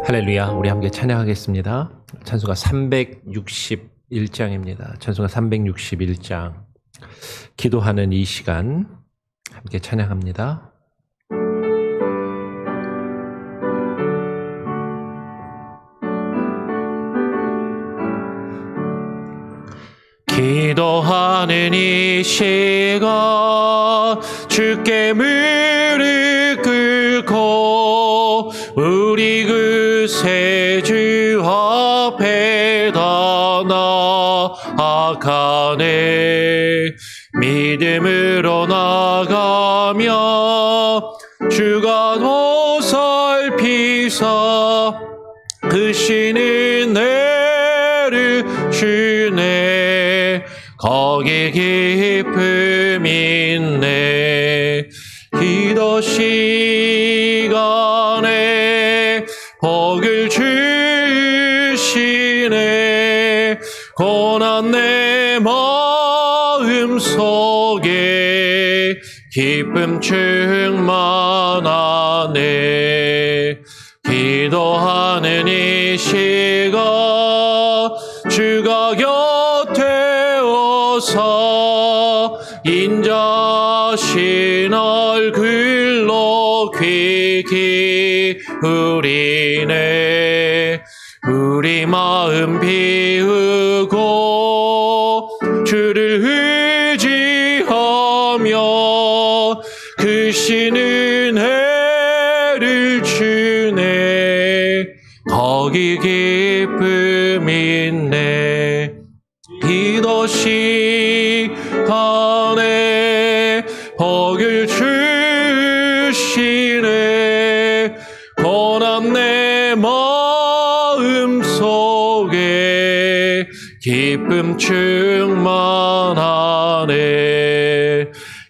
할렐루야. 우리 함께 찬양하겠습니다. 찬송가 361장입니다. 찬송가 361장. 기도하는 이 시간 함께 찬양합니다. 기도하는 이 시간 주께 무릎 꿇고 우리 그 세주 앞에 다 나아가네. 믿음으로 나가며 주가 보살피사 그 신은 은혜를 주네. 거기 기쁨 있네. 기도 시간에 복을 주시네. 고난 내 마음 속에 기쁨 충만하네. 기도하는 이 시간 주가 곁에 오사 인자신 얼굴로 귀 기울이네. 우리 마음 비우고 주를 의지하며 그 신은 은혜를 주네. 거기 기쁨 있네. 기도 시간에 복을 주시네. 고난 내 마음 속에 기쁨 충만하네.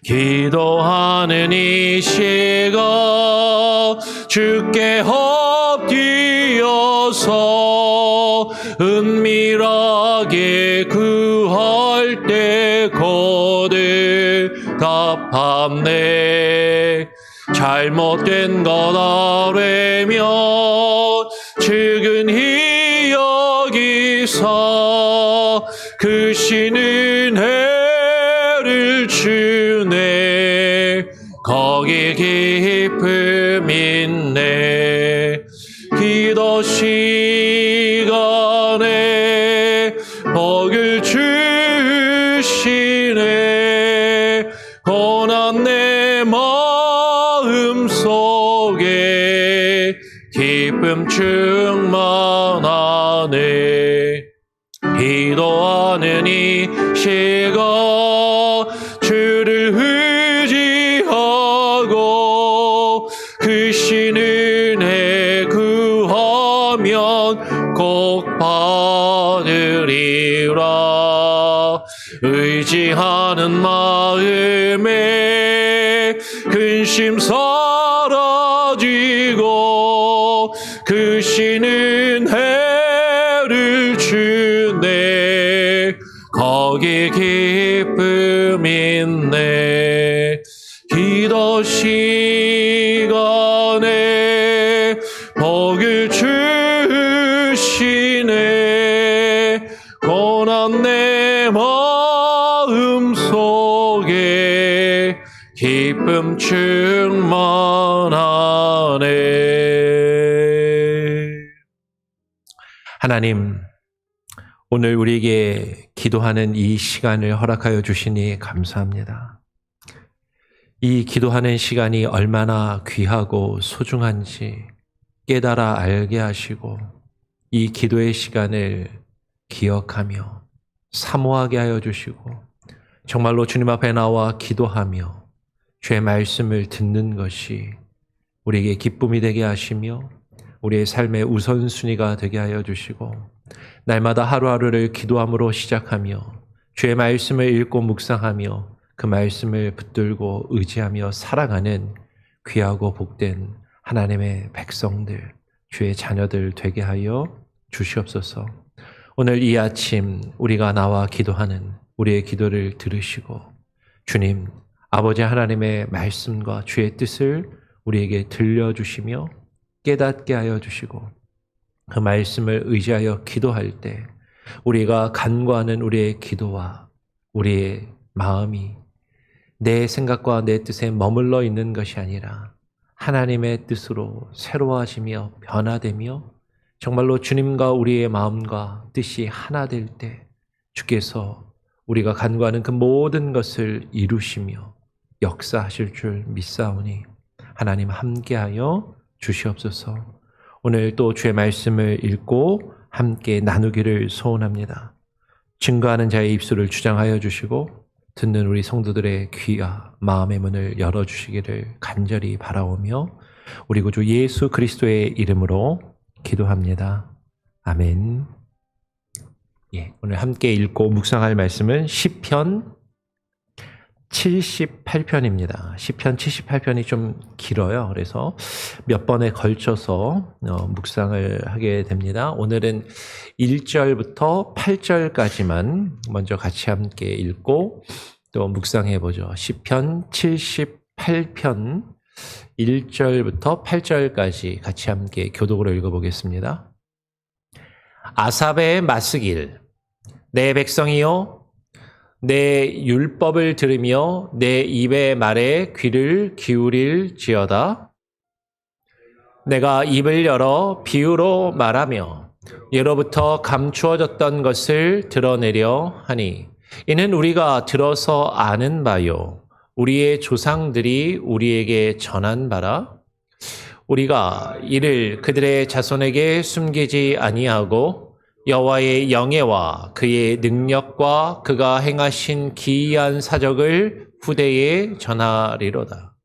기도하는 이 시간 주께 엎드려서 은밀하게 구할 때 거듭답하네. 잘못된 것 아뢰면 측은히 여기사 그 신은 은혜를 주네. 거기 기쁨 있네. 기도 시간에 복을 주시네. 고난 내 마음 속에 기쁨 충만하네. 기도하는 이 시간 주를 의지하고 그 신은 은혜 구하면 꼭 받으리라. 의지하는 마음에 근심 사라지고 그 신은 은혜를 주네. 거기 기쁨 있네. 기도 시간에 복을 주시네. 고난 내 마음 속에 기쁨 충만하네. 하나님, 오늘 우리에게 기도하는 이 시간을 허락하여 주시니 감사합니다. 이 기도하는 시간이 얼마나 귀하고 소중한지 깨달아 알게 하시고 이 기도의 시간을 기억하며 사모하게 하여 주시고 정말로 주님 앞에 나와 기도하며 주의 말씀을 듣는 것이 우리에게 기쁨이 되게 하시며 우리의 삶의 우선순위가 되게 하여 주시고 날마다 하루하루를 기도함으로 시작하며 주의 말씀을 읽고 묵상하며 그 말씀을 붙들고 의지하며 살아가는 귀하고 복된 하나님의 백성들, 주의 자녀들 되게 하여 주시옵소서. 오늘 이 아침 우리가 나와 기도하는 우리의 기도를 들으시고 주님, 아버지 하나님의 말씀과 주의 뜻을 우리에게 들려주시며 깨닫게 하여 주시고 그 말씀을 의지하여 기도할 때 우리가 간구하는 우리의 기도와 우리의 마음이 내 생각과 내 뜻에 머물러 있는 것이 아니라 하나님의 뜻으로 새로워지며 변화되며 정말로 주님과 우리의 마음과 뜻이 하나 될 때 주께서 우리가 간구하는 그 모든 것을 이루시며 역사하실 줄 믿사오니 하나님 함께하여 주시옵소서. 오늘 또 주의 말씀을 읽고 함께 나누기를 소원합니다. 증거하는 자의 입술을 주장하여 주시고 듣는 우리 성도들의 귀와 마음의 문을 열어주시기를 간절히 바라오며 우리 구주 예수 그리스도의 이름으로 기도합니다. 아멘. 오늘 함께 읽고 묵상할 말씀은 시편 78편입니다. 시편 78편이 좀 길어요. 그래서 몇 번에 걸쳐서 묵상을 하게 됩니다. 오늘은 1절부터 8절까지만 먼저 같이 함께 읽고 또 묵상해 보죠. 시편 78편 1절부터 8절까지 같이 함께 교독으로 읽어보겠습니다. 아삽의 마스길, 내 백성이여 내 율법을 들으며 내 입의 말에 귀를 기울일지어다. 내가 입을 열어 비유로 말하며 예로부터 감추어졌던 것을 드러내려 하니 이는 우리가 들어서 아는 바요 우리의 조상들이 우리에게 전한 바라. 우리가 이를 그들의 자손에게 숨기지 아니하고 여호와의 영예와 그의 능력과 그가 행하신 기이한 사적을 후대에 전하리로다.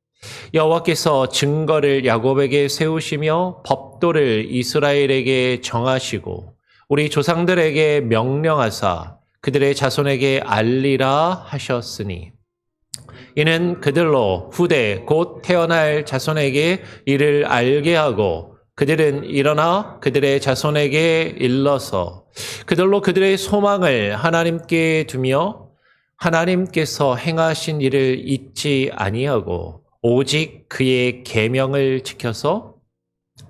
여호와께서 증거를 야곱에게 세우시며 법도를 이스라엘에게 정하시고 우리 조상들에게 명령하사 그들의 자손에게 알리라 하셨으니 이는 그들로 후대 곧 태어날 자손에게 이를 알게 하고 그들은 일어나 그들의 자손에게 일러서 그들로 그들의 소망을 하나님께 두며 하나님께서 행하신 일을 잊지 아니하고 오직 그의 계명을 지켜서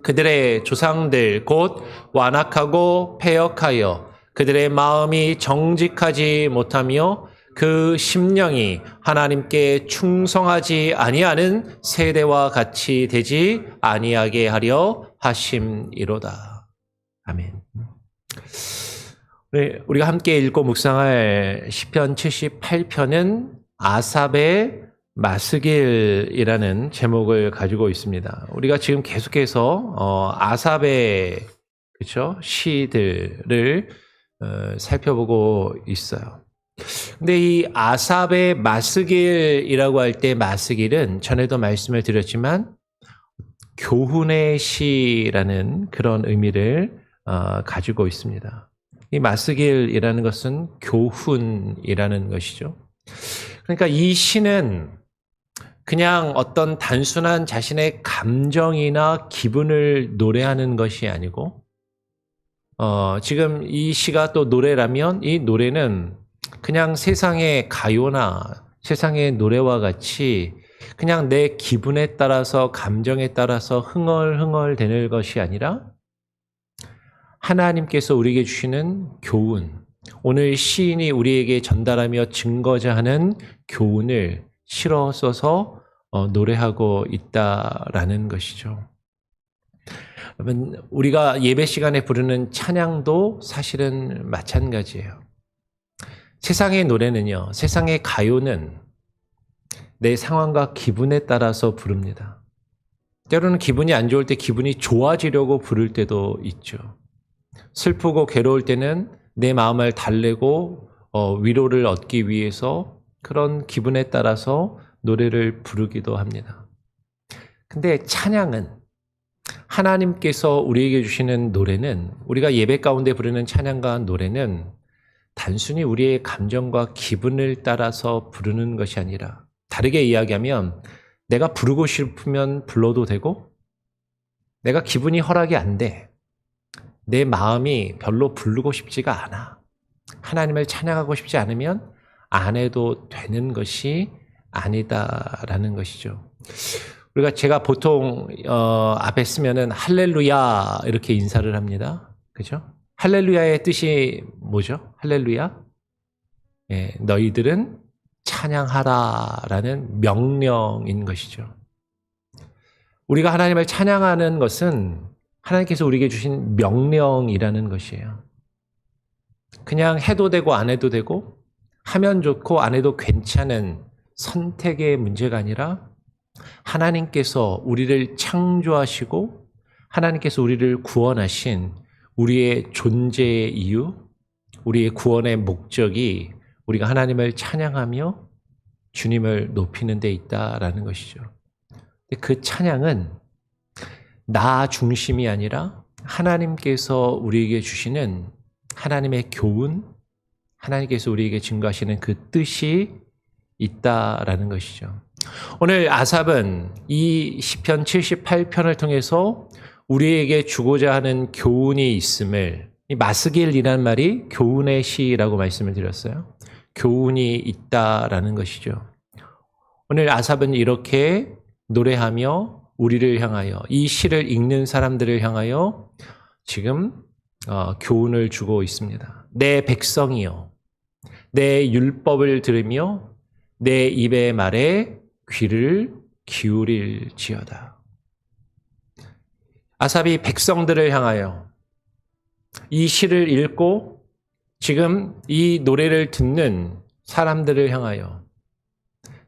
그들의 조상들 곧 완악하고 패역하여 그들의 마음이 정직하지 못하며 그 심령이 하나님께 충성하지 아니하는 세대와 같이 되지 아니하게 하려 하심이로다. 아멘. 우리가 함께 읽고 묵상할 시편 78편은 아삽의 마스길이라는 제목을 가지고 있습니다. 우리가 지금 계속해서 아삽의 시들을 살펴보고 있어요. 근데 이 아삽의 마스길이라고 할 때 마스길은 전에도 말씀을 드렸지만 교훈의 시라는 그런 의미를 가지고 있습니다. 이 마스길이라는 것은 교훈이라는 것이죠. 그러니까 이 시는 그냥 어떤 단순한 자신의 감정이나 기분을 노래하는 것이 아니고 지금 이 시가 또 노래라면 이 노래는 그냥 세상의 가요나 세상의 노래와 같이 그냥 내 기분에 따라서 감정에 따라서 흥얼흥얼대는 것이 아니라 하나님께서 우리에게 주시는 교훈, 오늘 시인이 우리에게 전달하며 증거자 하는 교훈을 실어 써서 노래하고 있다라는 것이죠. 여러분, 우리가 예배 시간에 부르는 찬양도 사실은 마찬가지예요. 세상의 노래는요, 세상의 가요는 내 상황과 기분에 따라서 부릅니다. 때로는 기분이 안 좋을 때 기분이 좋아지려고 부를 때도 있죠. 슬프고 괴로울 때는 내 마음을 달래고 위로를 얻기 위해서 그런 기분에 따라서 노래를 부르기도 합니다. 근데 찬양은 하나님께서 우리에게 주시는 노래는 우리가 예배 가운데 부르는 찬양과 노래는 단순히 우리의 감정과 기분을 따라서 부르는 것이 아니라 다르게 이야기하면 내가 부르고 싶으면 불러도 되고 내가 기분이 허락이 안 돼. 내 마음이 별로 부르고 싶지가 않아. 하나님을 찬양하고 싶지 않으면 안 해도 되는 것이 아니다라는 것이죠. 제가 보통 앞에 쓰면은 할렐루야 이렇게 인사를 합니다. 그죠? 할렐루야의 뜻이 뭐죠? 할렐루야? 예, 너희들은 찬양하라라는 명령인 것이죠. 우리가 하나님을 찬양하는 것은 하나님께서 우리에게 주신 명령이라는 것이에요. 그냥 해도 되고 안 해도 되고 하면 좋고 안 해도 괜찮은 선택의 문제가 아니라 하나님께서 우리를 창조하시고 하나님께서 우리를 구원하신 우리의 존재의 이유, 우리의 구원의 목적이 우리가 하나님을 찬양하며 주님을 높이는 데 있다라는 것이죠. 그 찬양은 나 중심이 아니라 하나님께서 우리에게 주시는 하나님의 교훈, 하나님께서 우리에게 증거하시는 그 뜻이 있다라는 것이죠. 오늘 아삽은 이 시편 78편을 통해서 우리에게 주고자 하는 교훈이 있음을, 이 마스길이라는 말이 교훈의 시라고 말씀을 드렸어요. 교훈이 있다라는 것이죠. 오늘 아삽은 이렇게 노래하며 우리를 향하여, 이 시를 읽는 사람들을 향하여 지금 교훈을 주고 있습니다. 내 백성이여, 내 율법을 들으며 내 입의 말에 귀를 기울일지어다. 아삽이 백성들을 향하여 이 시를 읽고 지금 이 노래를 듣는 사람들을 향하여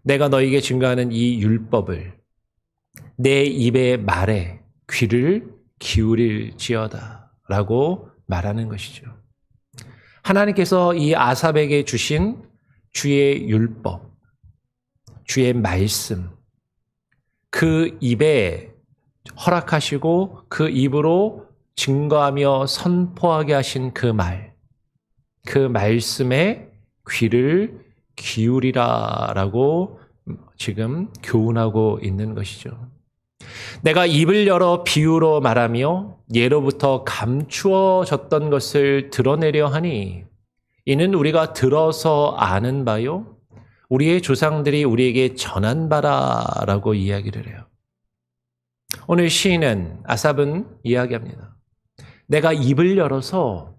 내가 너에게 증거하는 이 율법을 내 입의 말에 귀를 기울일지어다 라고 말하는 것이죠. 하나님께서 이 아삽에게 주신 주의 율법, 주의 말씀, 그 입에 허락하시고 그 입으로 증거하며 선포하게 하신 그 말, 그 말씀에 귀를 기울이라라고 지금 교훈하고 있는 것이죠. 내가 입을 열어 비유로 말하며 예로부터 감추어졌던 것을 드러내려 하니 이는 우리가 들어서 아는 바요 우리의 조상들이 우리에게 전한 바라라고 이야기를 해요. 오늘 시인은 아삽은 이야기합니다. 내가 입을 열어서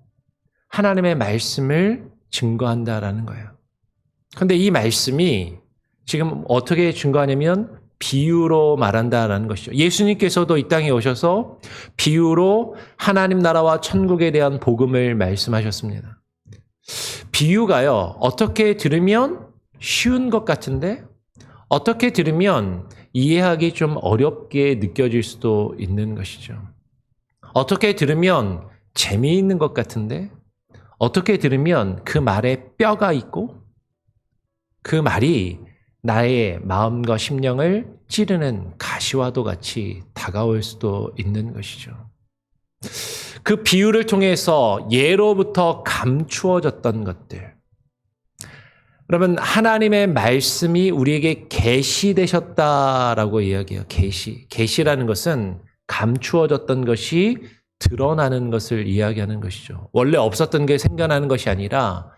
하나님의 말씀을 증거한다라는 거예요. 그런데 이 말씀이 지금 어떻게 증거하냐면 비유로 말한다라는 것이죠. 예수님께서도 이 땅에 오셔서 비유로 하나님 나라와 천국에 대한 복음을 말씀하셨습니다. 비유가요, 어떻게 들으면 쉬운 것 같은데 어떻게 들으면 이해하기 좀 어렵게 느껴질 수도 있는 것이죠. 어떻게 들으면 재미있는 것 같은데 어떻게 들으면 그 말에 뼈가 있고 그 말이 나의 마음과 심령을 찌르는 가시와도 같이 다가올 수도 있는 것이죠. 그 비유를 통해서 예로부터 감추어졌던 것들, 그러면 하나님의 말씀이 우리에게 계시되셨다라고 이야기해요. 계시라는 것은 감추어졌던 것이 드러나는 것을 이야기하는 것이죠. 원래 없었던 게 생겨나는 것이 아니라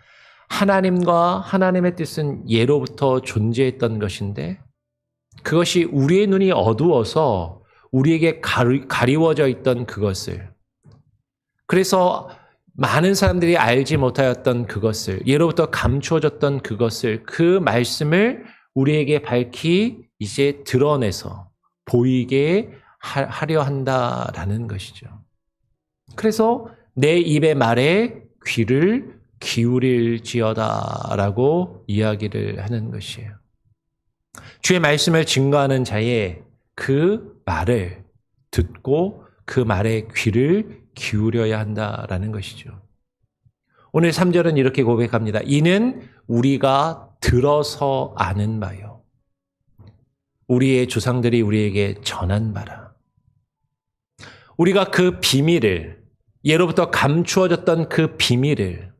하나님과 하나님의 뜻은 예로부터 존재했던 것인데 그것이 우리의 눈이 어두워서 우리에게 가리워져 있던 그것을, 그래서 많은 사람들이 알지 못하였던 그것을, 예로부터 감추어졌던 그것을, 그 말씀을 우리에게 밝히 이제 드러내서 보이게 하려 한다라는 것이죠. 그래서 내 입의 말에 귀를 기울일지어다라고 이야기를 하는 것이에요. 주의 말씀을 증거하는 자의 그 말을 듣고 그 말에 귀를 기울여야 한다라는 것이죠. 오늘 3절은 이렇게 고백합니다. 이는 우리가 들어서 아는 바요 우리의 조상들이 우리에게 전한 바라. 우리가 그 비밀을, 예로부터 감추어졌던 그 비밀을,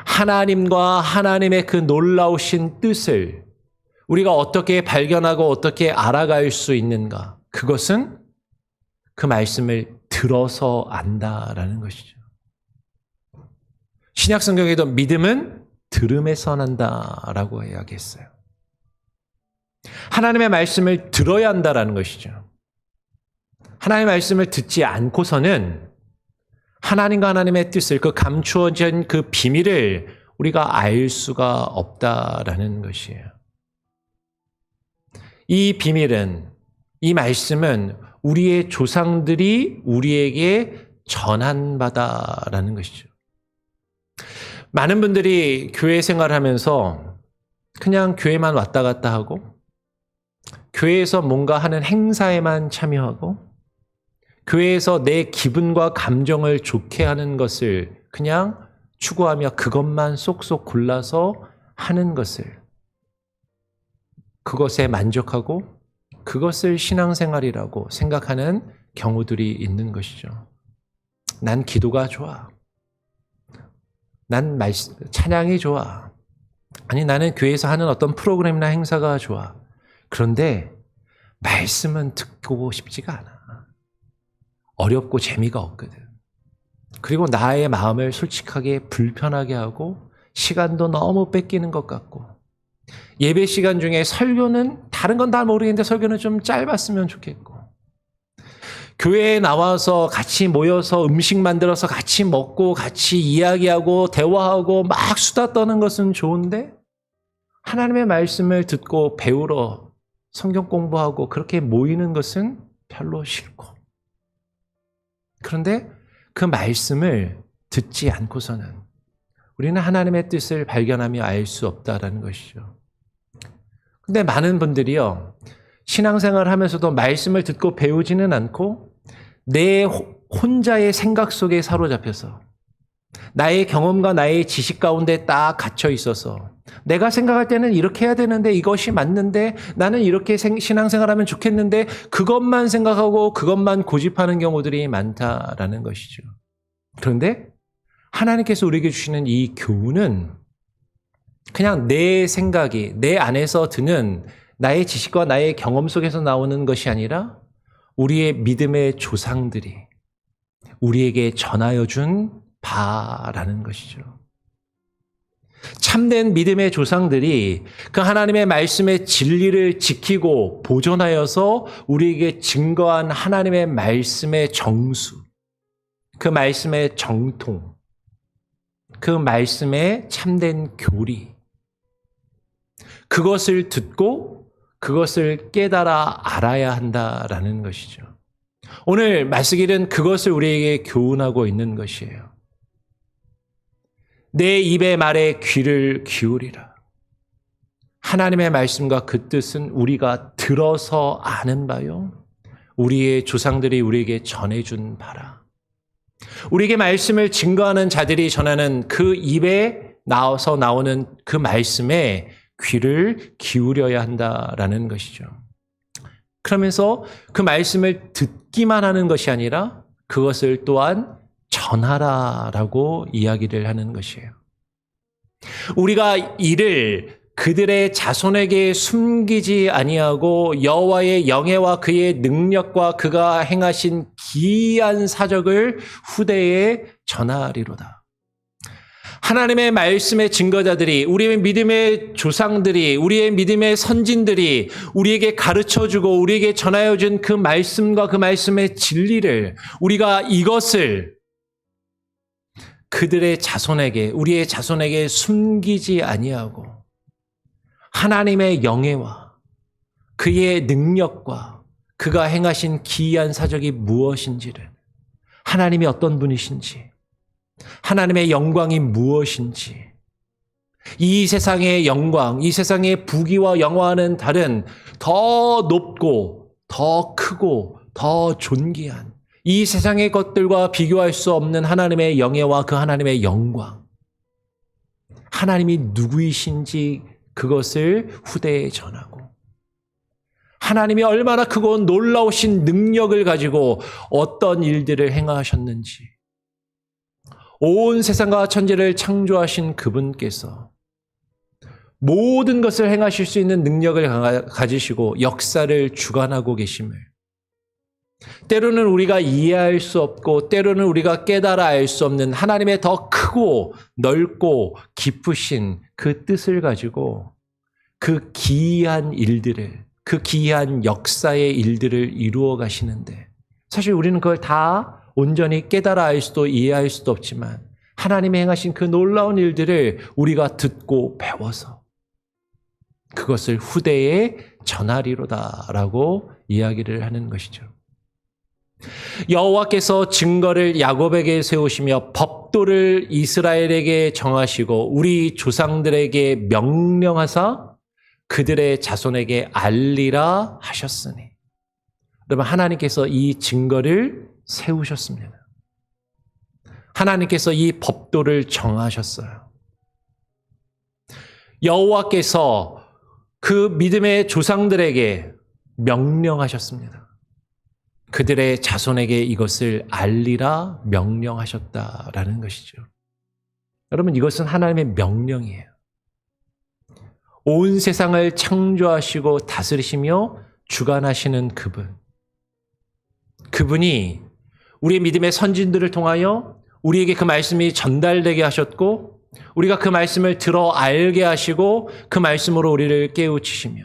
하나님과 하나님의 그 놀라우신 뜻을 우리가 어떻게 발견하고 어떻게 알아갈 수 있는가? 그것은 그 말씀을 들어서 안다라는 것이죠. 신약 성경에도 믿음은 들음에서 난다라고 이야기했어요. 하나님의 말씀을 들어야 한다라는 것이죠. 하나님의 말씀을 듣지 않고서는 하나님과 하나님의 뜻을, 그 감추어진 그 비밀을 우리가 알 수가 없다라는 것이에요. 이 비밀은, 이 말씀은 우리의 조상들이 우리에게 전한 바다라는 것이죠. 많은 분들이 교회 생활하면서 그냥 교회만 왔다 갔다 하고, 교회에서 뭔가 하는 행사에만 참여하고, 교회에서 내 기분과 감정을 좋게 하는 것을 그냥 추구하며 그것만 쏙쏙 골라서 하는 것을, 그것에 만족하고 그것을 신앙생활이라고 생각하는 경우들이 있는 것이죠. 난 기도가 좋아. 난 찬양이 좋아. 아니, 나는 교회에서 하는 어떤 프로그램이나 행사가 좋아. 그런데 말씀은 듣고 싶지가 않아. 어렵고 재미가 없거든. 그리고 나의 마음을 솔직하게 불편하게 하고 시간도 너무 뺏기는 것 같고, 예배 시간 중에 설교는 다른 건 다 모르겠는데 설교는 좀 짧았으면 좋겠고, 교회에 나와서 같이 모여서 음식 만들어서 같이 먹고 같이 이야기하고 대화하고 막 수다 떠는 것은 좋은데, 하나님의 말씀을 듣고 배우러 성경 공부하고 그렇게 모이는 것은 별로 싫고, 그런데 그 말씀을 듣지 않고서는 우리는 하나님의 뜻을 발견하며 알 수 없다라는 것이죠. 근데 많은 분들이요, 신앙생활을 하면서도 말씀을 듣고 배우지는 않고 내 혼자의 생각 속에 사로잡혀서 나의 경험과 나의 지식 가운데 딱 갇혀 있어서, 내가 생각할 때는 이렇게 해야 되는데, 이것이 맞는데, 나는 이렇게 신앙생활하면 좋겠는데, 그것만 생각하고 그것만 고집하는 경우들이 많다라는 것이죠. 그런데 하나님께서 우리에게 주시는 이 교훈은 그냥 내 생각이, 내 안에서 드는 나의 지식과 나의 경험 속에서 나오는 것이 아니라 우리의 믿음의 조상들이 우리에게 전하여 준 바라는 것이죠. 참된 믿음의 조상들이 그 하나님의 말씀의 진리를 지키고 보존하여서 우리에게 증거한 하나님의 말씀의 정수, 그 말씀의 정통, 그 말씀의 참된 교리, 그것을 듣고 그것을 깨달아 알아야 한다라는 것이죠. 오늘 말씀길은 그것을 우리에게 교훈하고 있는 것이에요. 내 입의 말에 귀를 기울이라. 하나님의 말씀과 그 뜻은 우리가 들어서 아는 바요, 우리의 조상들이 우리에게 전해준 바라. 우리에게 말씀을 증거하는 자들이 전하는 그 입에 나와서 나오는 그 말씀에 귀를 기울여야 한다라는 것이죠. 그러면서 그 말씀을 듣기만 하는 것이 아니라 그것을 또한 전하라라고 이야기를 하는 것이에요. 우리가 이를 그들의 자손에게 숨기지 아니하고 여호와의 영예와 그의 능력과 그가 행하신 기이한 사적을 후대에 전하리로다. 하나님의 말씀의 증거자들이, 우리의 믿음의 조상들이, 우리의 믿음의 선진들이 우리에게 가르쳐주고 우리에게 전하여 준 그 말씀과 그 말씀의 진리를 우리가 이것을 그들의 자손에게, 우리의 자손에게 숨기지 아니하고 하나님의 영예와 그의 능력과 그가 행하신 기이한 사적이 무엇인지를, 하나님이 어떤 분이신지, 하나님의 영광이 무엇인지, 이 세상의 영광, 이 세상의 부귀와 영화와는 다른 더 높고 더 크고 더 존귀한 이 세상의 것들과 비교할 수 없는 하나님의 영예와 그 하나님의 영광, 하나님이 누구이신지 그것을 후대에 전하고, 하나님이 얼마나 크고 놀라우신 능력을 가지고 어떤 일들을 행하셨는지, 온 세상과 천지를 창조하신 그분께서 모든 것을 행하실 수 있는 능력을 가지시고 역사를 주관하고 계심을, 때로는 우리가 이해할 수 없고 때로는 우리가 깨달아 알 수 없는 하나님의 더 크고 넓고 깊으신 그 뜻을 가지고 그 기이한 일들을, 그 기이한 역사의 일들을 이루어 가시는데 사실 우리는 그걸 다 온전히 깨달아 알 수도 이해할 수도 없지만 하나님이 행하신 그 놀라운 일들을 우리가 듣고 배워서 그것을 후대에 전하리로다라고 이야기를 하는 것이죠. 여호와께서 증거를 야곱에게 세우시며 법도를 이스라엘에게 정하시고 우리 조상들에게 명령하사 그들의 자손에게 알리라 하셨으니. 여러분, 하나님께서 이 증거를 세우셨습니다. 하나님께서 이 법도를 정하셨어요. 여호와께서 그 믿음의 조상들에게 명령하셨습니다. 그들의 자손에게 이것을 알리라 명령하셨다라는 것이죠. 여러분, 이것은 하나님의 명령이에요. 온 세상을 창조하시고 다스리시며 주관하시는 그분이 우리의 믿음의 선진들을 통하여 우리에게 그 말씀이 전달되게 하셨고 우리가 그 말씀을 들어 알게 하시고 그 말씀으로 우리를 깨우치시며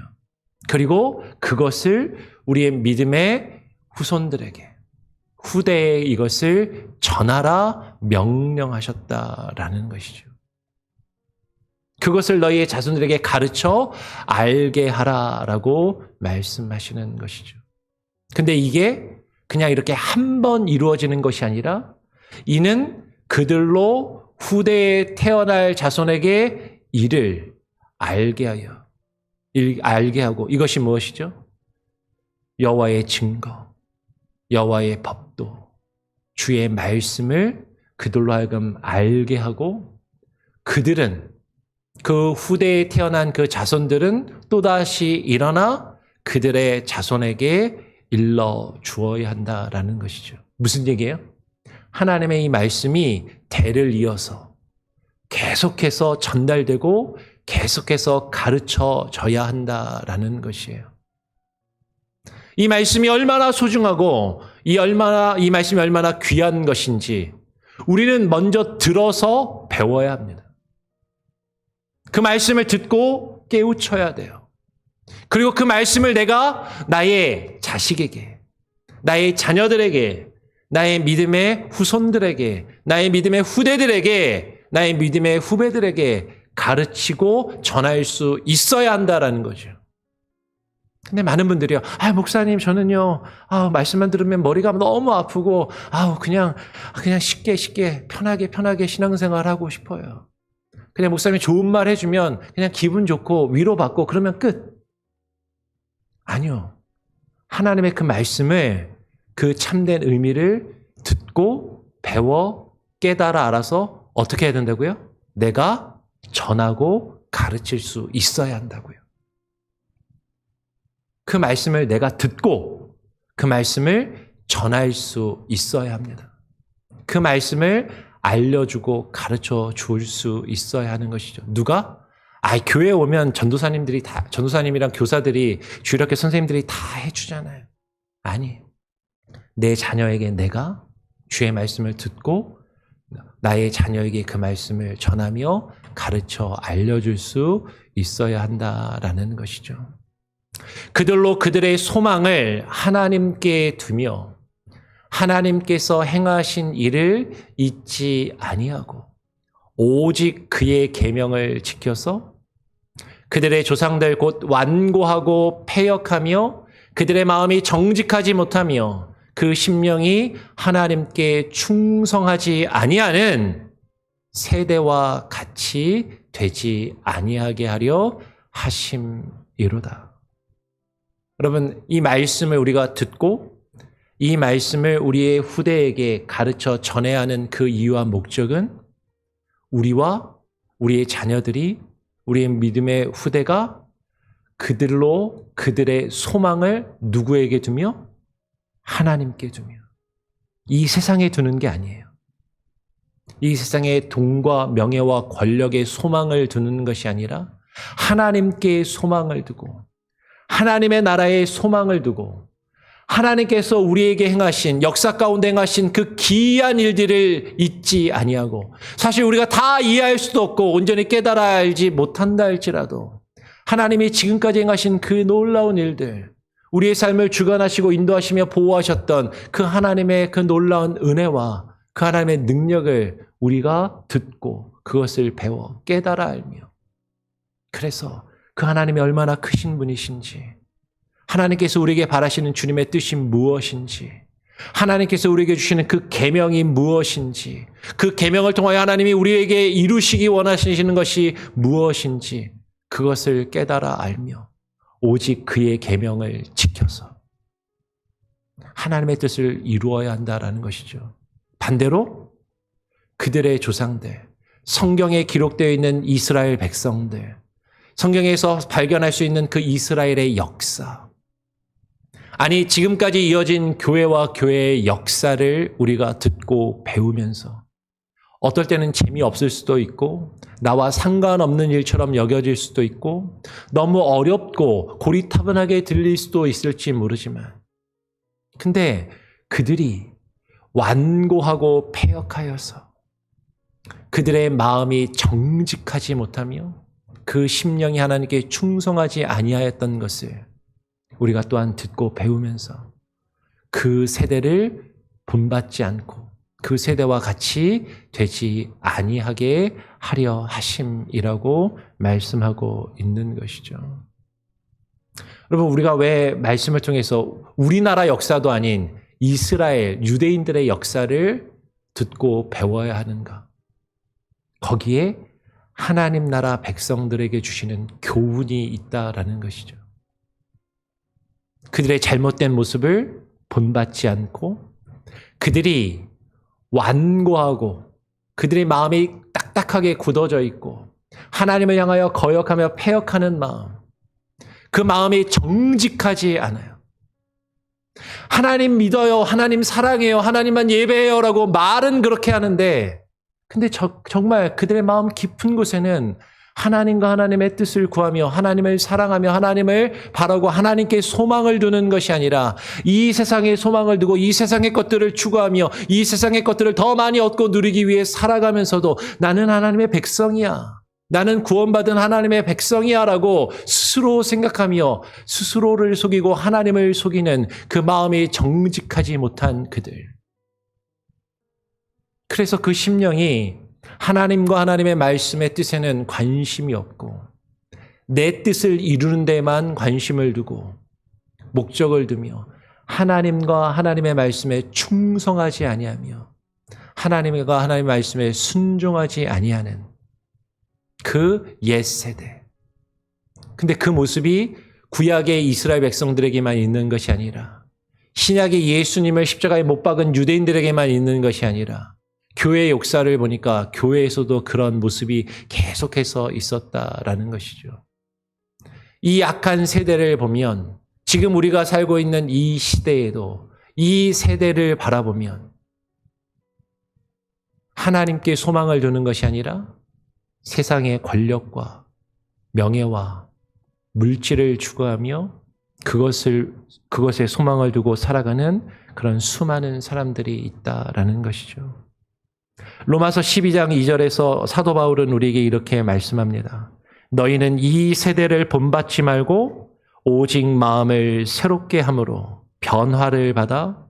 그리고 그것을 우리의 믿음의 후손들에게 후대에 이것을 전하라 명령하셨다라는 것이죠. 그것을 너희의 자손들에게 가르쳐 알게 하라라고 말씀하시는 것이죠. 근데 이게 그냥 이렇게 한 번 이루어지는 것이 아니라 이는 그들로 후대에 태어날 자손에게 이를 알게 하고 이것이 무엇이죠? 여호와의 증거, 여호와의 법도, 주의 말씀을 그들로 하여금 알게 하고 그들은 그 후대에 태어난 그 자손들은 또다시 일어나 그들의 자손에게 일러 주어야 한다라는 것이죠. 무슨 얘기예요? 하나님의 이 말씀이 대를 이어서 계속해서 전달되고 계속해서 가르쳐져야 한다라는 것이에요. 이 말씀이 얼마나 소중하고 이 말씀이 얼마나 귀한 것인지 우리는 먼저 들어서 배워야 합니다. 그 말씀을 듣고 깨우쳐야 돼요. 그리고 그 말씀을 내가 나의 자식에게, 나의 자녀들에게, 나의 믿음의 후손들에게, 나의 믿음의 후대들에게, 나의 믿음의 후배들에게 가르치고 전할 수 있어야 한다라는 거죠. 근데 많은 분들이요, 목사님, 저는요, 말씀만 들으면 머리가 너무 아프고, 그냥 쉽게, 편하게 신앙생활 하고 싶어요. 그냥 목사님이 좋은 말 해주면 그냥 기분 좋고 위로받고 그러면 끝. 아니요. 하나님의 그 말씀을 그 참된 의미를 듣고 배워 깨달아 알아서 어떻게 해야 된다고요? 내가 전하고 가르칠 수 있어야 한다고요. 그 말씀을 내가 듣고 그 말씀을 전할 수 있어야 합니다. 그 말씀을 알려주고 가르쳐 줄 수 있어야 하는 것이죠. 누가? 교회에 오면 전도사님이랑 교사들이, 주일학교 선생님들이 다 해주잖아요. 아니, 내 자녀에게 내가 주의 말씀을 듣고 나의 자녀에게 그 말씀을 전하며 가르쳐 알려줄 수 있어야 한다라는 것이죠. 그들로 그들의 소망을 하나님께 두며 하나님께서 행하신 일을 잊지 아니하고 오직 그의 계명을 지켜서 그들의 조상들 곧 완고하고 패역하며 그들의 마음이 정직하지 못하며 그 심령이 하나님께 충성하지 아니하는 세대와 같이 되지 아니하게 하려 하심이로다. 여러분, 이 말씀을 우리가 듣고 이 말씀을 우리의 후대에게 가르쳐 전해야 하는 그 이유와 목적은 우리와 우리의 자녀들이, 우리의 믿음의 후대가 그들로 그들의 소망을 누구에게 두며? 하나님께 두며. 이 세상에 두는 게 아니에요. 이 세상의 돈과 명예와 권력의 소망을 두는 것이 아니라 하나님께 소망을 두고 하나님의 나라에 소망을 두고 하나님께서 우리에게 행하신 역사 가운데 행하신 그 기이한 일들을 잊지 아니하고 사실 우리가 다 이해할 수도 없고 온전히 깨달아 알지 못한다 할지라도 하나님이 지금까지 행하신 그 놀라운 일들 우리의 삶을 주관하시고 인도하시며 보호하셨던 그 하나님의 그 놀라운 은혜와 그 하나님의 능력을 우리가 듣고 그것을 배워 깨달아 알며 그래서 그 하나님이 얼마나 크신 분이신지 하나님께서 우리에게 바라시는 주님의 뜻이 무엇인지 하나님께서 우리에게 주시는 그 계명이 무엇인지 그 계명을 통하여 하나님이 우리에게 이루시기 원하시는 것이 무엇인지 그것을 깨달아 알며 오직 그의 계명을 지켜서 하나님의 뜻을 이루어야 한다라는 것이죠. 반대로 그들의 조상들, 성경에 기록되어 있는 이스라엘 백성들, 성경에서 발견할 수 있는 그 이스라엘의 역사, 아니 지금까지 이어진 교회와 교회의 역사를 우리가 듣고 배우면서 어떨 때는 재미없을 수도 있고 나와 상관없는 일처럼 여겨질 수도 있고 너무 어렵고 고리타분하게 들릴 수도 있을지 모르지만 근데 그들이 완고하고 패역하여서 그들의 마음이 정직하지 못하며 그 심령이 하나님께 충성하지 아니하였던 것을 우리가 또한 듣고 배우면서 그 세대를 본받지 않고 그 세대와 같이 되지 아니하게 하려 하심이라고 말씀하고 있는 것이죠. 여러분 우리가 왜 말씀을 통해서 우리나라 역사도 아닌 이스라엘 유대인들의 역사를 듣고 배워야 하는가? 거기에 하나님 나라 백성들에게 주시는 교훈이 있다라는 것이죠. 그들의 잘못된 모습을 본받지 않고 그들이 완고하고 그들의 마음이 딱딱하게 굳어져 있고 하나님을 향하여 거역하며 패역하는 마음, 그 마음이 정직하지 않아요. 하나님 믿어요, 하나님 사랑해요, 하나님만 예배해요 라고 말은 그렇게 하는데 근데 정말 그들의 마음 깊은 곳에는 하나님과 하나님의 뜻을 구하며 하나님을 사랑하며 하나님을 바라고 하나님께 소망을 두는 것이 아니라 이 세상에 소망을 두고 이 세상의 것들을 추구하며 이 세상의 것들을 더 많이 얻고 누리기 위해 살아가면서도 나는 하나님의 백성이야. 나는 구원받은 하나님의 백성이야 라고 스스로 생각하며 스스로를 속이고 하나님을 속이는 그 마음이 정직하지 못한 그들. 그래서 그 심령이 하나님과 하나님의 말씀의 뜻에는 관심이 없고 내 뜻을 이루는 데만 관심을 두고 목적을 두며 하나님과 하나님의 말씀에 충성하지 아니하며 하나님과 하나님의 말씀에 순종하지 아니하는 그 옛세대. 근데 그 모습이 구약의 이스라엘 백성들에게만 있는 것이 아니라 신약의 예수님을 십자가에 못 박은 유대인들에게만 있는 것이 아니라 교회의 역사를 보니까 교회에서도 그런 모습이 계속해서 있었다라는 것이죠. 이 악한 세대를 보면 지금 우리가 살고 있는 이 시대에도 이 세대를 바라보면 하나님께 소망을 두는 것이 아니라 세상의 권력과 명예와 물질을 추구하며 그것에 소망을 두고 살아가는 그런 수많은 사람들이 있다라는 것이죠. 로마서 12장 2절에서 사도 바울은 우리에게 이렇게 말씀합니다. 너희는 이 세대를 본받지 말고 오직 마음을 새롭게 함으로 변화를 받아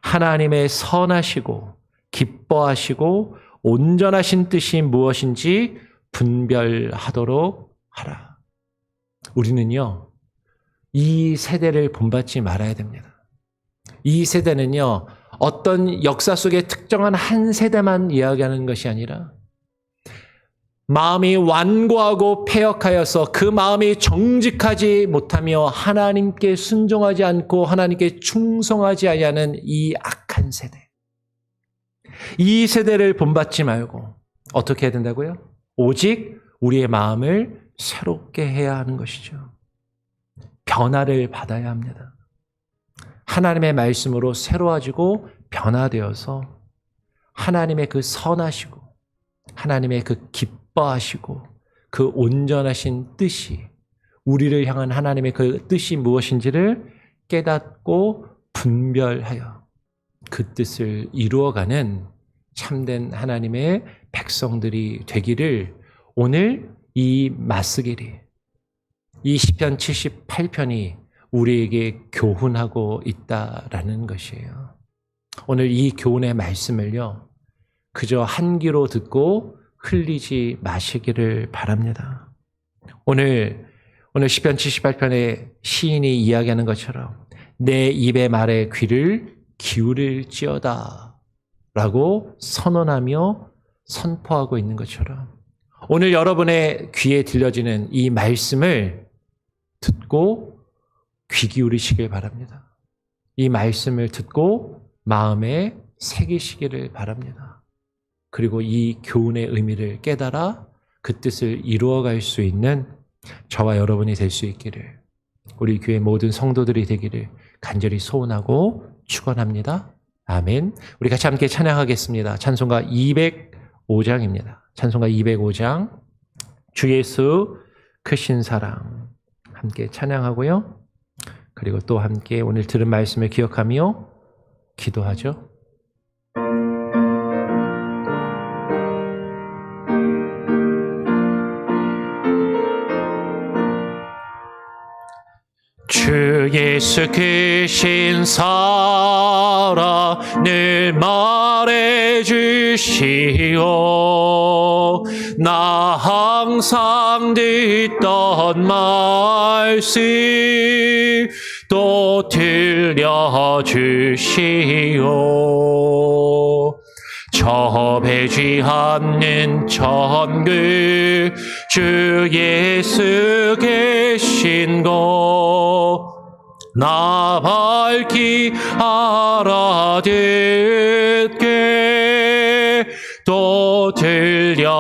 하나님의 선하시고 기뻐하시고 온전하신 뜻이 무엇인지 분별하도록 하라. 우리는요, 이 세대를 본받지 말아야 됩니다. 이 세대는요, 어떤 역사 속의 특정한 한 세대만 이야기하는 것이 아니라 마음이 완고하고 패역하여서 그 마음이 정직하지 못하며 하나님께 순종하지 않고 하나님께 충성하지 아니하는 이 악한 세대. 이 세대를 본받지 말고 어떻게 해야 된다고요? 오직 우리의 마음을 새롭게 해야 하는 것이죠. 변화를 받아야 합니다. 하나님의 말씀으로 새로워지고 변화되어서 하나님의 그 선하시고 하나님의 그 기뻐하시고 그 온전하신 뜻이 우리를 향한 하나님의 그 뜻이 무엇인지를 깨닫고 분별하여 그 뜻을 이루어가는 참된 하나님의 백성들이 되기를 오늘 이 마스길이, 이 시편 78편이 우리에게 교훈하고 있다라는 것이에요. 오늘 이 교훈의 말씀을요, 그저 한 귀로 듣고 흘리지 마시기를 바랍니다. 오늘 시편 78편의 시인이 이야기하는 것처럼 내 입의 말에 귀를 기울일지어다 라고 선언하며 선포하고 있는 것처럼 오늘 여러분의 귀에 들려지는 이 말씀을 듣고 귀 기울이시길 바랍니다. 이 말씀을 듣고 마음에 새기시기를 바랍니다. 그리고 이 교훈의 의미를 깨달아 그 뜻을 이루어갈 수 있는 저와 여러분이 될 수 있기를, 우리 교회 모든 성도들이 되기를 간절히 소원하고 축원합니다. 아멘. 우리 같이 함께 찬양하겠습니다. 찬송가 205장입니다. 찬송가 205장, 주 예수 크신 사랑 함께 찬양하고요. 그리고 또 함께 오늘 들은 말씀을 기억하며 기도하죠. 주 예수 크신 사랑을 말해 주시오. 나 항상 듣던 말씀 또 들려주시오. 접해지 않는 천국 주 예수 계신 곳 나 밝히 알아듣게 또 들려주시오.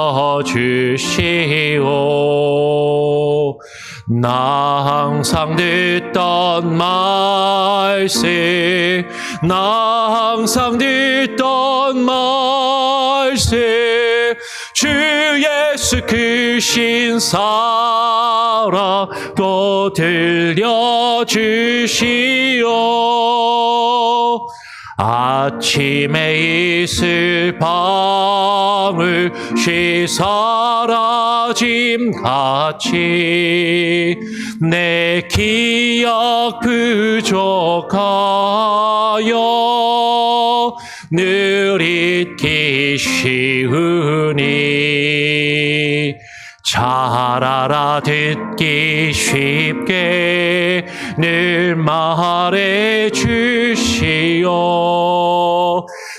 나 항상 듣던 말씀, 나 항상 듣던 말씀, 주 예수 크신 사랑 또 들려주시오. 아침에 있을 방울씨 사라짐 같이 내 기억 부족하여 늘 잊기 쉬우니 잘 알아듣기 쉽게 늘 말해 주시오.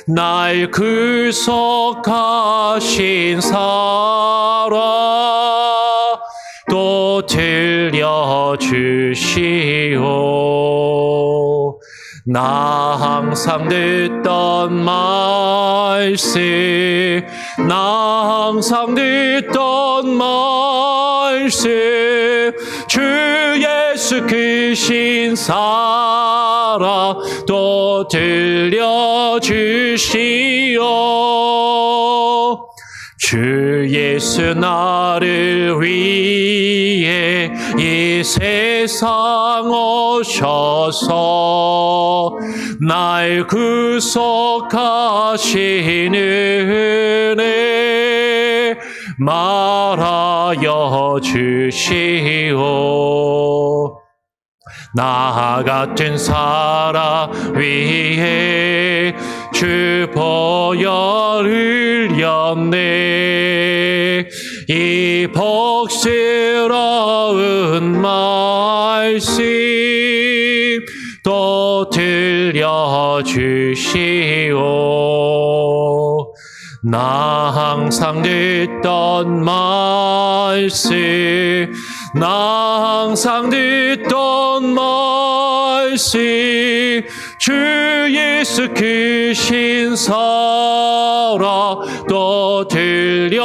날 구속하신 사랑 또 들려주시오. 나 항상 듣던 말씀, 나 항상 듣던 말씀, 주 예수 크신 사랑 또 들려주시오. 주 예수 나를 위해 이 세상 오셔서 날 구속하신 은혜 말하여 주시오. 나 같은 사람 위해 주 보혈 흘렸네. 이 복스러운 말씀 또 들려주시오. 나 항상 듣던 말씀, 나 항상 듣던 말씀, 주 예수 크신 사랑 또 들려주시오.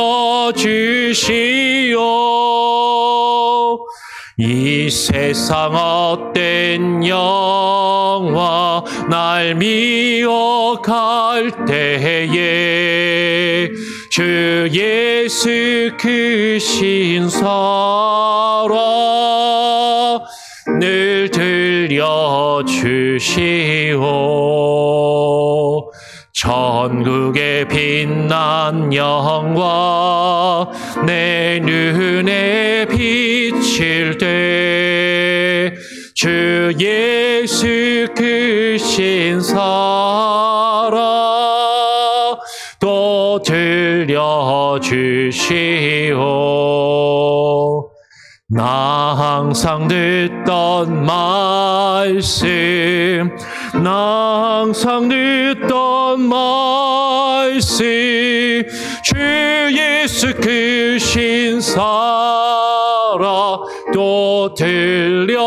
이 세상 헛된 영화 날 미혹할 때에 주 예수 크신 사랑 늘 들려주시오. 전국에 빛난 영광 내 눈에 비칠 때 주 예수 크신 사랑 또 들려주시오. 나 항상 듣던 말씀, 나 항상 듣던 말씀, 주 예수 크신 사랑 또 들려주시오.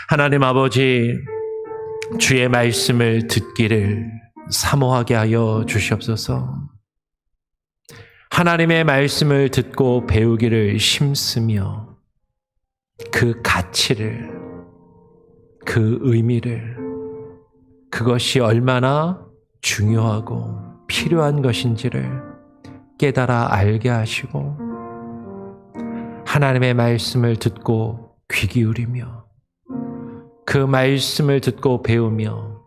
하나님 아버지, 주의 말씀을 듣기를 사모하게 하여 주시옵소서. 하나님의 말씀을 듣고 배우기를 힘쓰며 그 가치를, 그 의미를, 그것이 얼마나 중요하고 필요한 것인지를 깨달아 알게 하시고 하나님의 말씀을 듣고 귀 기울이며 그 말씀을 듣고 배우며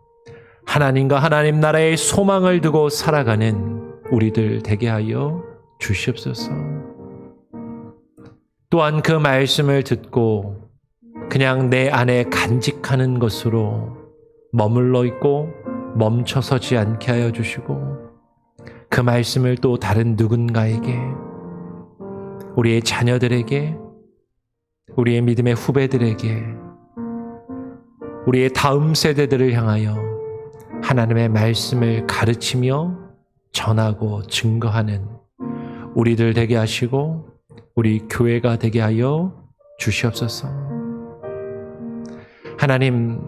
하나님과 하나님 나라의 소망을 두고 살아가는 우리들 되게 하여 주시옵소서. 또한 그 말씀을 듣고 그냥 내 안에 간직하는 것으로 머물러 있고 멈춰서지 않게 하여 주시고 그 말씀을 또 다른 누군가에게, 우리의 자녀들에게, 우리의 믿음의 후배들에게, 우리의 다음 세대들을 향하여 하나님의 말씀을 가르치며 전하고 증거하는 우리들 되게 하시고 우리 교회가 되게 하여 주시옵소서. 하나님,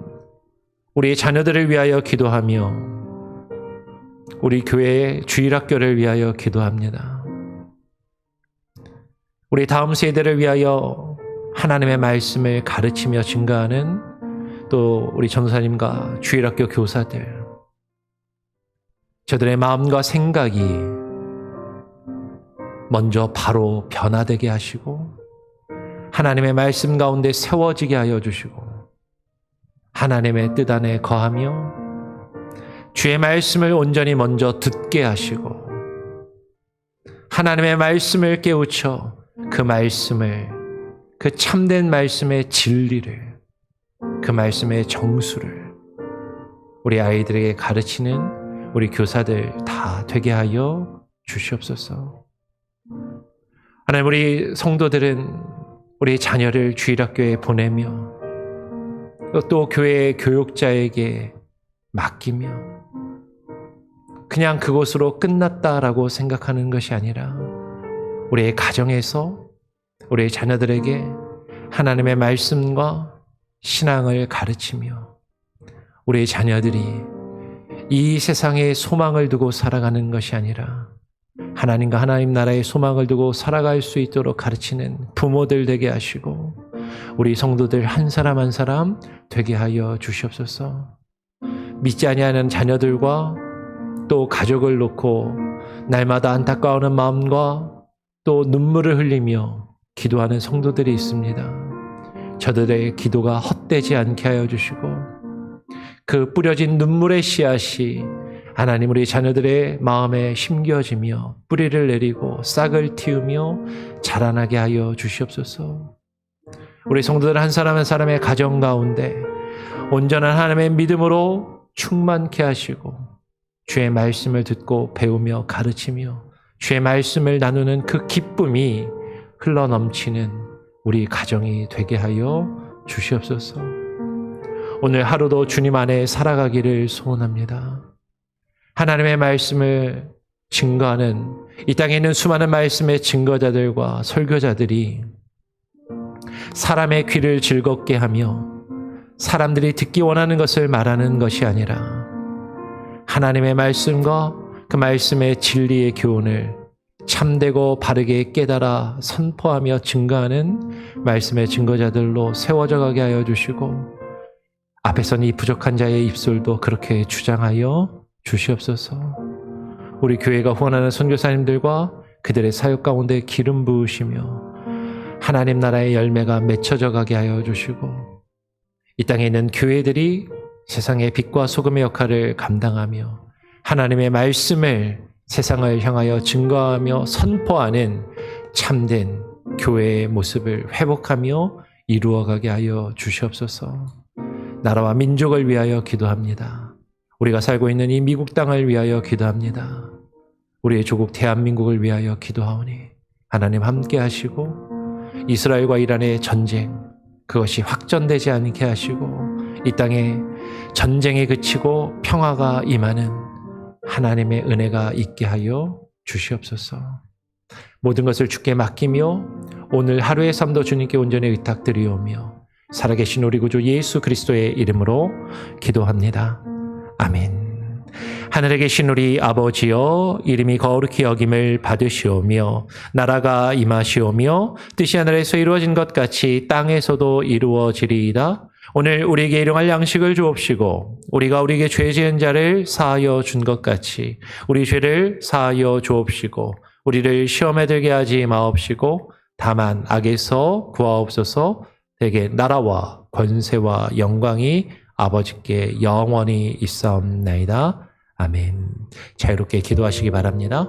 우리의 자녀들을 위하여 기도하며 우리 교회의 주일학교를 위하여 기도합니다. 우리 다음 세대를 위하여 하나님의 말씀을 가르치며 증거하는 또 우리 전도사님과 주일학교 교사들, 저들의 마음과 생각이 먼저 바로 변화되게 하시고 하나님의 말씀 가운데 세워지게 하여 주시고 하나님의 뜻 안에 거하며 주의 말씀을 온전히 먼저 듣게 하시고 하나님의 말씀을 깨우쳐 그 말씀을, 그 참된 말씀의 진리를, 그 말씀의 정수를 우리 아이들에게 가르치는 우리 교사들 다 되게 하여 주시옵소서. 하나님, 우리 성도들은 우리 자녀를 주일학교에 보내며 또 교회의 교육자에게 맡기며 그냥 그곳으로 끝났다라고 생각하는 것이 아니라 우리의 가정에서 우리의 자녀들에게 하나님의 말씀과 신앙을 가르치며 우리의 자녀들이 이 세상에 소망을 두고 살아가는 것이 아니라 하나님과 하나님 나라의 소망을 두고 살아갈 수 있도록 가르치는 부모들 되게 하시고 우리 성도들 한 사람 한 사람 되게 하여 주시옵소서. 믿지 아니하는 자녀들과 또 가족을 놓고 날마다 안타까워하는 마음과 또 눈물을 흘리며 기도하는 성도들이 있습니다. 저들의 기도가 헛되지 않게 하여 주시고 그 뿌려진 눈물의 씨앗이 하나님 우리 자녀들의 마음에 심겨지며 뿌리를 내리고 싹을 틔우며 자라나게 하여 주시옵소서. 우리 성도들 한 사람 한 사람의 가정 가운데 온전한 하나님의 믿음으로 충만케 하시고 주의 말씀을 듣고 배우며 가르치며 주의 말씀을 나누는 그 기쁨이 흘러넘치는 우리 가정이 되게 하여 주시옵소서. 오늘 하루도 주님 안에 살아가기를 소원합니다. 하나님의 말씀을 증거하는 이 땅에 있는 수많은 말씀의 증거자들과 설교자들이 사람의 귀를 즐겁게 하며 사람들이 듣기 원하는 것을 말하는 것이 아니라 하나님의 말씀과 그 말씀의 진리의 교훈을 참되고 바르게 깨달아 선포하며 증거하는 말씀의 증거자들로 세워져 가게 하여 주시고 앞에서는 이 부족한 자의 입술도 그렇게 주장하여 주시옵소서. 우리 교회가 후원하는 선교사님들과 그들의 사역 가운데 기름 부으시며 하나님 나라의 열매가 맺혀져 가게 하여 주시고 이 땅에 있는 교회들이 세상의 빛과 소금의 역할을 감당하며 하나님의 말씀을 세상을 향하여 증거하며 선포하는 참된 교회의 모습을 회복하며 이루어가게 하여 주시옵소서. 나라와 민족을 위하여 기도합니다. 우리가 살고 있는 이 미국 땅을 위하여 기도합니다. 우리의 조국 대한민국을 위하여 기도하오니 하나님 함께 하시고 이스라엘과 이란의 전쟁 그것이 확전되지 않게 하시고 이 땅에 전쟁이 그치고 평화가 임하는 하나님의 은혜가 있게 하여 주시옵소서. 모든 것을 주께 맡기며 오늘 하루의 삶도 주님께 온전히 의탁드리오며 살아계신 우리 구주 예수 그리스도의 이름으로 기도합니다. 아멘. 하늘에 계신 우리 아버지여, 이름이 거룩히 여김을 받으시오며 나라가 임하시오며 뜻이 하늘에서 이루어진 것 같이 땅에서도 이루어지리이다. 오늘 우리에게 일용할 양식을 주옵시고 우리가 우리에게 죄 지은 자를 사하여 준 것 같이 우리 죄를 사하여 주옵시고 우리를 시험에 들게 하지 마옵시고 다만 악에서 구하옵소서. 대개 나라와 권세와 영광이 아버지께 영원히 있사옵나이다. 아멘. 자유롭게 기도하시기 바랍니다.